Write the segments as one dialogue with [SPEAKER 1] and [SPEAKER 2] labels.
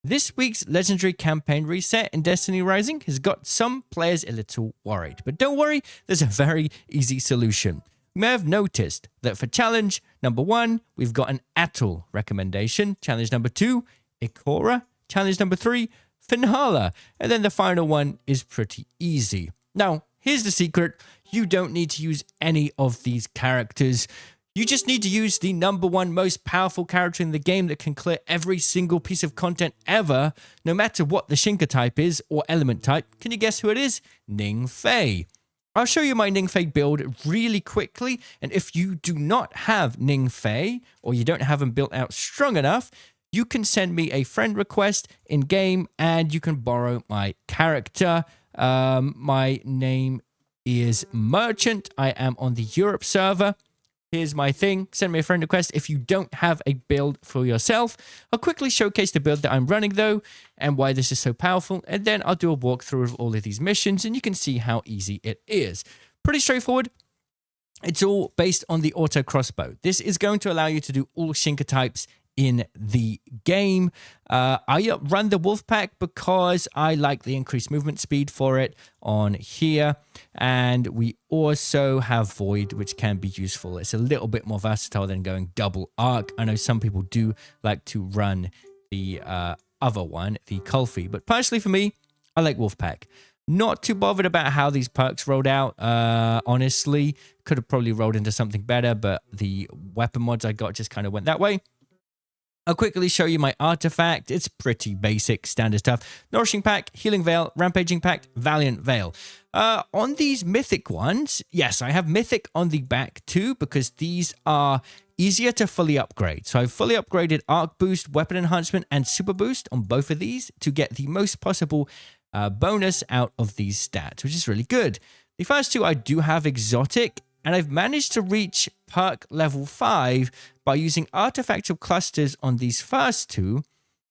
[SPEAKER 1] This week's legendary campaign reset in Destiny Rising has got some players a little worried, but don't worry, there's a very easy solution. You may have noticed that for challenge number 1, we've got an Atal recommendation, challenge number 2, Iicora, challenge number 3, Finhala, and then the final one is pretty easy. Now, here's the secret, you don't need to use any of these characters. You just need to use the number 1 most powerful character in the game that can clear every single piece of content ever, no matter what the Shinka type is or element type. Can you guess who it is? Ning Fei. I'll show you my Ning Fei build really quickly, and if you do not have Ning Fei, or you don't have him built out strong enough, you can send me a friend request in-game, and you can borrow my character. My name is Merchant. I am on the Europe server. Here's my thing. Send me a friend request if you don't have a build for yourself. I'll quickly showcase the build that I'm running though and why this is so powerful. And then I'll do a walkthrough of all of these missions and you can see how easy it is. Pretty straightforward. It's all based on the auto crossbow. This is going to allow you to do all Shinka types in the game. I run the Wolfpack because I like the increased movement speed for it on here. And we also have Void, which can be useful. It's a little bit more versatile than going double arc. I know some people do like to run the other one, the Kulfi. But personally for me, I like Wolfpack. Not too bothered about how these perks rolled out, honestly. Could have probably rolled into something better, but the weapon mods I got just kind of went that way. I'll quickly show you my artifact. It's pretty basic, standard stuff. Nourishing Pack, Healing Veil, Rampaging Pack, Valiant Veil. On these Mythic ones, yes, I have Mythic on the back too, because these are easier to fully upgrade. So I've fully upgraded Arc Boost, Weapon Enhancement, and Super Boost on both of these to get the most possible bonus out of these stats, which is really good. The first two I do have Exotic, and I've managed to reach perk level 5 by using artifactual clusters on these first two,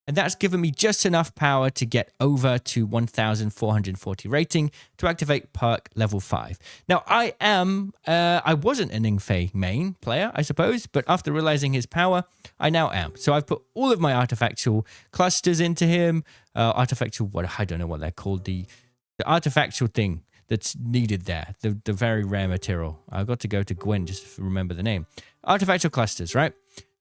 [SPEAKER 1] and that's given me just enough power to get over to 1440 rating to activate perk level 5. Now, I wasn't a Ning Fei main player, I suppose, but after realizing his power, I now am. So I've put all of my artifactual clusters into him, I don't know what they're called, the artifactual thing that's needed there, the very rare material. I've got to go to Gwen just to remember the name. Artifactual clusters, right?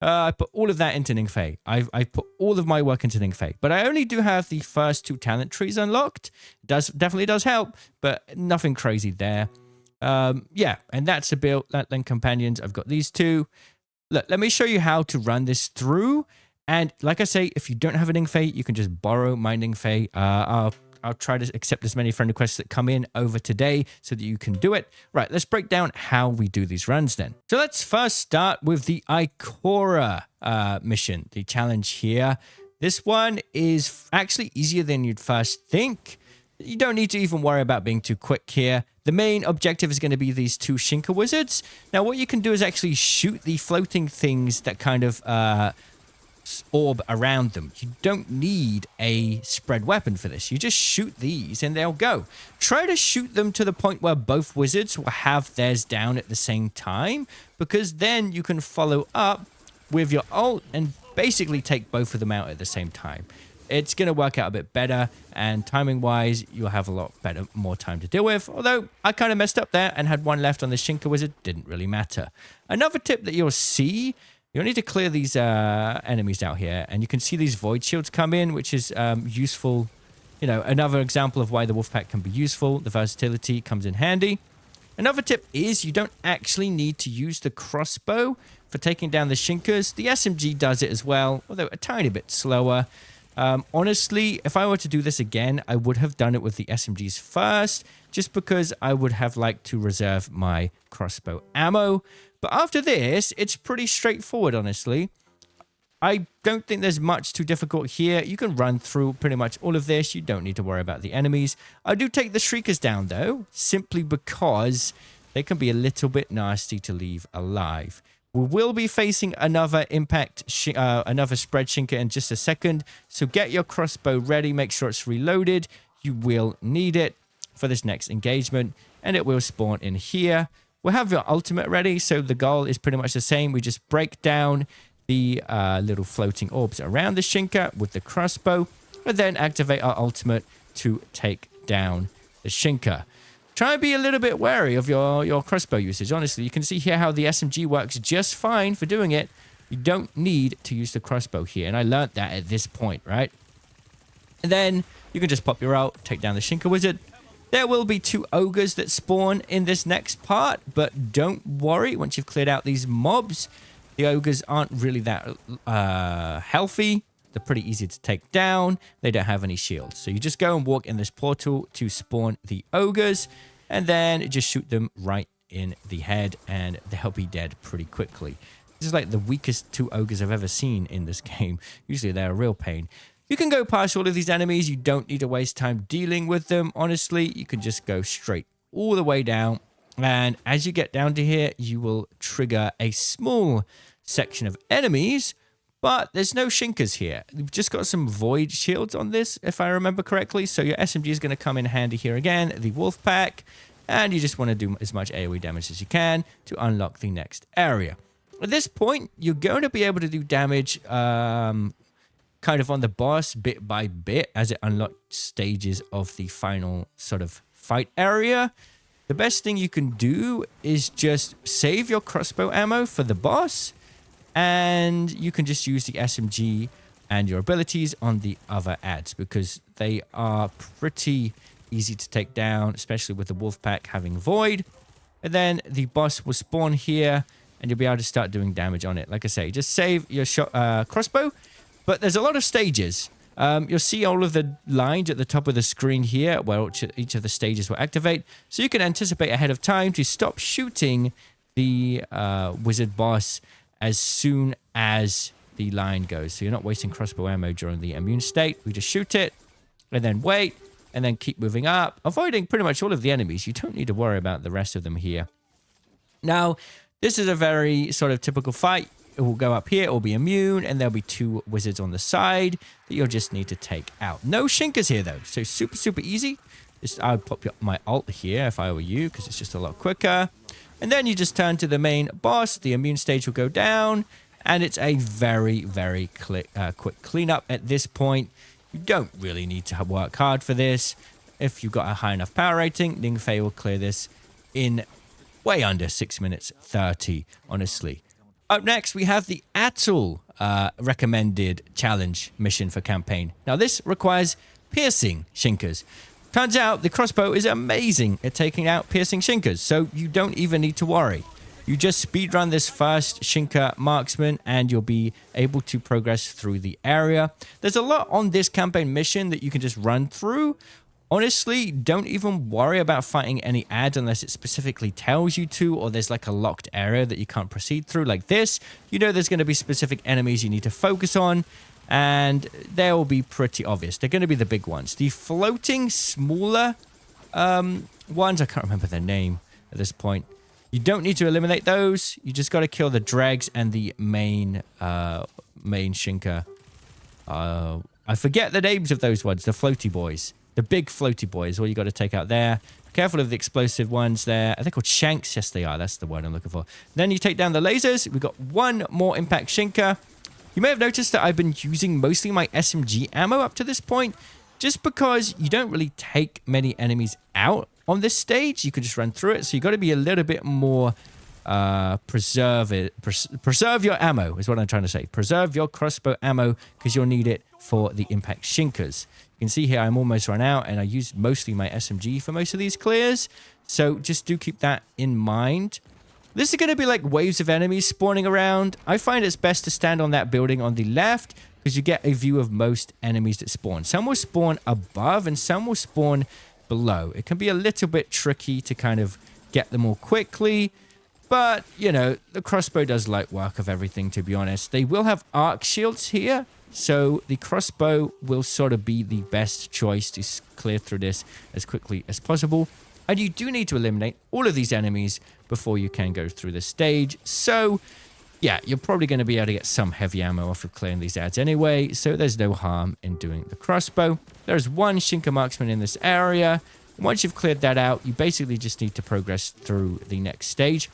[SPEAKER 1] I put all of that into Ning Fei. I've put all of my work into Ning Fei, but I only do have the first 2 talent trees unlocked. Definitely does help, but nothing crazy there. Yeah, and that's a build. Then companions, I've got these 2. Look, let me show you how to run this through. And like I say, if you don't have a Ning Fei, you can just borrow my Ning Fei. I'll try to accept as many friend requests that come in over today so that you can do it. Right, let's break down how we do these runs then. So let's first start with the Iicora mission, the challenge here. This one is actually easier than you'd first think. You don't need to even worry about being too quick here. The main objective is going to be these 2 Shinka wizards. Now, what you can do is actually shoot the floating things that kind of orb around them. You don't need a spread weapon for this. You just shoot these and they'll go. Try to shoot them to the point where both wizards will have theirs down at the same time, because then you can follow up with your ult and basically take both of them out at the same time. It's going to work out a bit better, and timing wise you'll have a lot more time to deal with, although I kind of messed up there and had 1 left on the Shinka wizard. Didn't really matter. Another tip that you'll see, you'll need to clear these enemies out here, and you can see these void shields come in, which is useful. You know, another example of why the Wolfpack can be useful. The versatility comes in handy. Another tip is you don't actually need to use the crossbow for taking down the Shinkas. The SMG does it as well, although a tiny bit slower. Honestly, if I were to do this again, I would have done it with the SMGs first, just because I would have liked to reserve my crossbow ammo. But after this, it's pretty straightforward, honestly. I don't think there's much too difficult here. You can run through pretty much all of this. You don't need to worry about the enemies. I do take the Shriekers down, though, simply because they can be a little bit nasty to leave alive. We will be facing another another spread Shinka in just a second. So get your crossbow ready. Make sure it's reloaded. You will need it for this next engagement, and it will spawn in here. We'll have your ultimate ready, so the goal is pretty much the same. We just break down the little floating orbs around the Shinka with the crossbow, and then activate our ultimate to take down the Shinka. Try and be a little bit wary of your crossbow usage. Honestly, you can see here how the SMG works just fine for doing it. You don't need to use the crossbow here, and I learned that at this point, right? And then you can just pop your ult, take down the Shinka wizard. There will be 2 ogres that spawn in this next part, but don't worry. Once you've cleared out these mobs, the ogres aren't really that healthy. They're pretty easy to take down. They don't have any shields. So you just go and walk in this portal to spawn the ogres, and then just shoot them right in the head, and they'll be dead pretty quickly. This is like the weakest 2 ogres I've ever seen in this game. Usually they're a real pain. You can go past all of these enemies. You don't need to waste time dealing with them. Honestly, you can just go straight all the way down. And as you get down to here, you will trigger a small section of enemies. But there's no Shinkas here. We've just got some void shields on this, if I remember correctly. So your SMG is going to come in handy here again, the wolf pack. And you just want to do as much AoE damage as you can to unlock the next area. At this point, you're going to be able to do damage kind of on the boss bit by bit as it unlocks stages of the final sort of fight area. The best thing you can do is just save your crossbow ammo for the boss, and you can just use the SMG and your abilities on the other ads because they are pretty easy to take down, especially with the wolf pack having void. And then the boss will spawn here, and you'll be able to start doing damage on it. Like I say, just save your crossbow. But there's a lot of stages. You'll see all of the lines at the top of the screen here where each of the stages will activate. So you can anticipate ahead of time to stop shooting the wizard boss as soon as the line goes. So you're not wasting crossbow ammo during the immune state. We just shoot it and then wait and then keep moving up, avoiding pretty much all of the enemies. You don't need to worry about the rest of them here. Now, this is a very sort of typical fight. It will go up here, it will be immune, and there'll be 2 wizards on the side that you'll just need to take out. No Shinkas here, though, so super, super easy. I would pop my ult here if I were you, because it's just a lot quicker. And then you just turn to the main boss, the immune stage will go down, and it's a very, very quick cleanup at this point. You don't really need to work hard for this. If you've got a high enough power rating, Ning Fei will clear this in way under 6 minutes 30, honestly. Up next, we have the Atal recommended challenge mission for campaign. Now, this requires piercing Shinkas. Turns out the crossbow is amazing at taking out piercing Shinkas, so you don't even need to worry. You just speedrun this first Shinka marksman and you'll be able to progress through the area. There's a lot on this campaign mission that you can just run through. Honestly, don't even worry about fighting any ads unless it specifically tells you to, or there's like a locked area that you can't proceed through like this. You know there's going to be specific enemies you need to focus on, and they will be pretty obvious. They're going to be the big ones. The floating, smaller ones, I can't remember their name at this point. You don't need to eliminate those. You just got to kill the dregs and the main Shinka. I forget the names of those ones, the floaty boys. The big floaty boys, all you got to take out there. Be careful of the explosive ones there. Are they called shanks? Yes, they are. That's the word I'm looking for. Then you take down the lasers. We've got 1 more impact Shinka. You may have noticed that I've been using mostly my SMG ammo up to this point, just because you don't really take many enemies out on this stage. You can just run through it. So you got to be a little bit more preserve your ammo is what I'm trying to say. Preserve your crossbow ammo because you'll need it for the impact Shinkas. You can see here I'm almost run out and I used mostly my SMG for most of these clears. So just do keep that in mind. This is going to be like waves of enemies spawning around. I find it's best to stand on that building on the left because you get a view of most enemies that spawn. Some will spawn above and some will spawn below. It can be a little bit tricky to kind of get them all quickly. But, you know, the crossbow does light work of everything, to be honest. They will have arc shields here. So the crossbow will sort of be the best choice to clear through this as quickly as possible. And you do need to eliminate all of these enemies before you can go through the stage. So, yeah, you're probably going to be able to get some heavy ammo off of clearing these ads anyway. So there's no harm in doing the crossbow. There's 1 Shinka marksman in this area. Once you've cleared that out, you basically just need to progress through the next stage.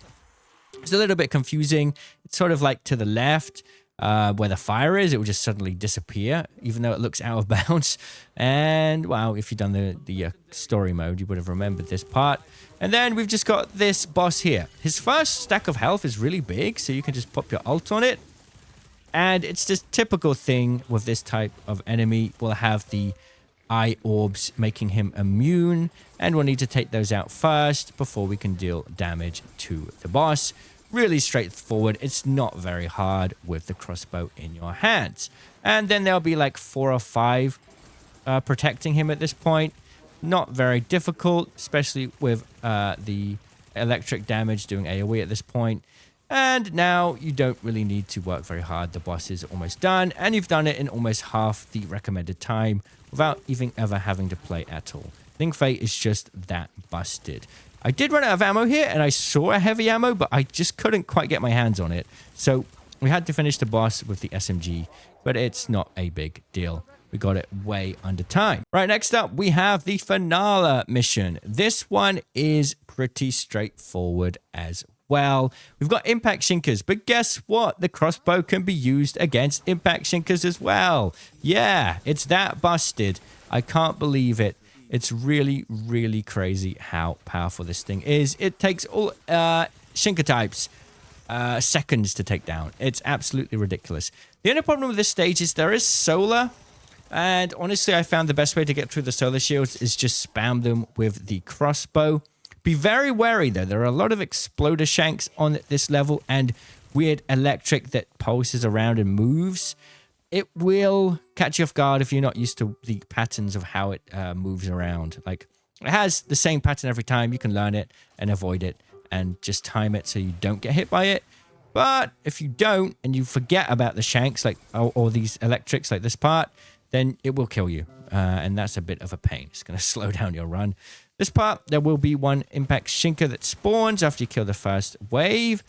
[SPEAKER 1] It's a little bit confusing. It's sort of like to the left. where the fire is, it will just suddenly disappear, even though it looks out of bounds. And, wow, if you've done the story mode, you would have remembered this part. And then we've just got this boss here. His first stack of health is really big, so you can just pop your ult on it. And it's this typical thing with this type of enemy. We'll have the eye orbs making him immune, and we'll need to take those out first before we can deal damage to the boss. Really straightforward. It's not very hard with the crossbow in your hands. And then there'll be like 4 or 5 protecting him at this point. Not very difficult, especially with the electric damage doing AoE at this point. And now you don't really need to work very hard. The boss is almost done, and you've done it in almost half the recommended time without even ever having to play at all. Ning Fei is just that busted. I did run out of ammo here, and I saw a heavy ammo, but I just couldn't quite get my hands on it. So we had to finish the boss with the SMG, but it's not a big deal. We got it way under time. Right, next up, we have the finale mission. This one is pretty straightforward as well. We've got impact shinkers, but guess what? The crossbow can be used against impact shinkers as well. Yeah, it's that busted. I can't believe it. It's really, really crazy how powerful this thing is. It takes all shinker types seconds to take down. It's absolutely ridiculous. The only problem with this stage is there is solar. And honestly, I found the best way to get through the solar shields is just spam them with the crossbow. Be very wary, though. There are a lot of exploder shanks on this level and weird electric that pulses around and moves. It will catch you off guard if you're not used to the patterns of how it moves around. Like, it has the same pattern every time. You can learn it and avoid it and just time it so you don't get hit by it. But if you don't and you forget about the shanks, like or these electrics like this part, then it will kill you. And that's a bit of a pain. It's going to slow down your run. This part, there will be one impact shinker that spawns after you kill the first wave.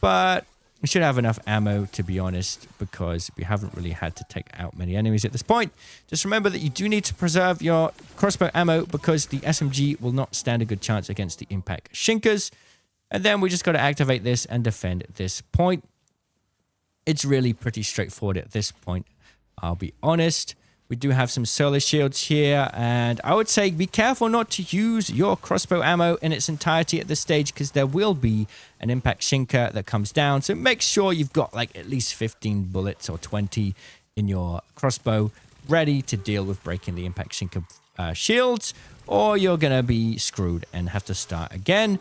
[SPEAKER 1] But we should have enough ammo, to be honest, because we haven't really had to take out many enemies at this point. Just remember that you do need to preserve your crossbow ammo because the SMG will not stand a good chance against the impact shinkers. And then we just got to activate this and defend this point. It's really pretty straightforward at this point, I'll be honest. We do have some solar shields here, and I would say be careful not to use your crossbow ammo in its entirety at this stage because there will be an impact shinker that comes down. So make sure you've got like at least 15 bullets or 20 in your crossbow ready to deal with breaking the impact shinker shields, or you're going to be screwed and have to start again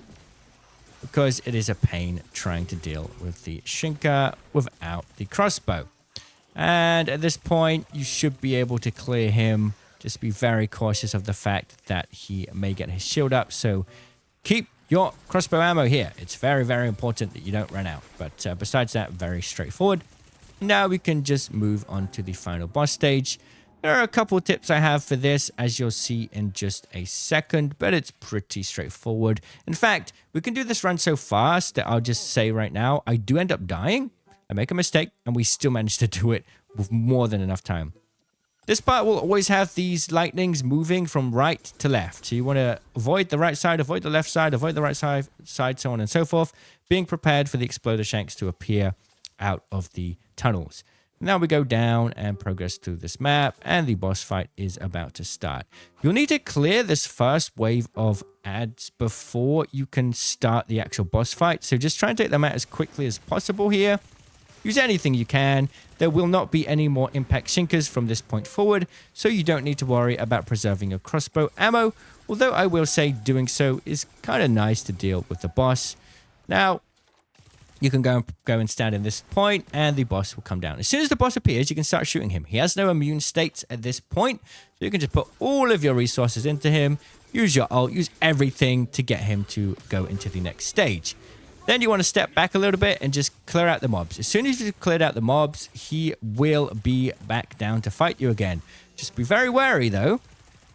[SPEAKER 1] because it is a pain trying to deal with the shinker without the crossbow. And at this point, you should be able to clear him. Just be very cautious of the fact that he may get his shield up. So keep your crossbow ammo here. It's very, very important that you don't run out. But besides that, very straightforward. Now we can just move on to the final boss stage. There are a couple of tips I have for this, as you'll see in just a second, but it's pretty straightforward. In fact, we can do this run so fast that I'll just say right now, I do end up dying. I make a mistake, and we still manage to do it with more than enough time. This part will always have these lightnings moving from right to left. So you want to avoid the right side, avoid the left side, avoid the right side, so on and so forth, being prepared for the exploder shanks to appear out of the tunnels. Now we go down and progress through this map, and the boss fight is about to start. You'll need to clear this first wave of ads before you can start the actual boss fight. So just try and take them out as quickly as possible here. Use anything you can. There will not be any more impact shinkers from this point forward, so you don't need to worry about preserving your crossbow ammo, although I will say doing so is kind of nice to deal with the boss. Now, you can go and stand in this point, and the boss will come down. As soon as the boss appears, you can start shooting him. He has no immune states at this point, so you can just put all of your resources into him, use your ult, use everything to get him to go into the next stage. Then you want to step back a little bit and just clear out the mobs. As soon as you've cleared out the mobs, he will be back down to fight you again. Just be very wary, though.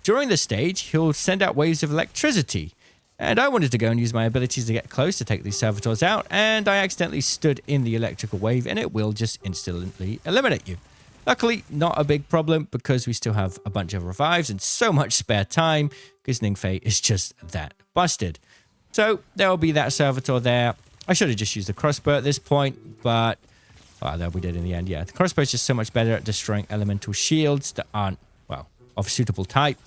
[SPEAKER 1] During this stage, he'll send out waves of electricity. And I wanted to go and use my abilities to get close to take these servitors out, and I accidentally stood in the electrical wave, and it will just instantly eliminate you. Luckily, not a big problem because we still have a bunch of revives and so much spare time because Ning Fei is just that busted. So there will be that servitor there. I should have just used the crossbow at this point, but Oh, that we did in the end, yeah. The crossbow is just so much better at destroying elemental shields that aren't, well, of suitable type.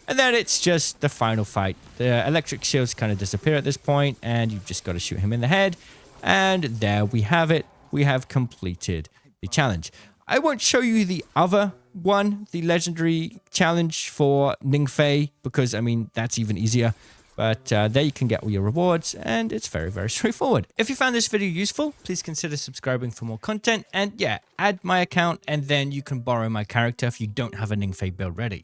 [SPEAKER 1] And then it's just the final fight. The electric shields kind of disappear at this point, and you've just got to shoot him in the head. And there we have it. We have completed the challenge. I won't show you the other one, the legendary challenge for Ning Fei, because, I mean, that's even easier. But there you can get all your rewards, and it's very, very straightforward. If you found this video useful, please consider subscribing for more content. And yeah, add my account, and then you can borrow my character if you don't have a Ning Fei build ready.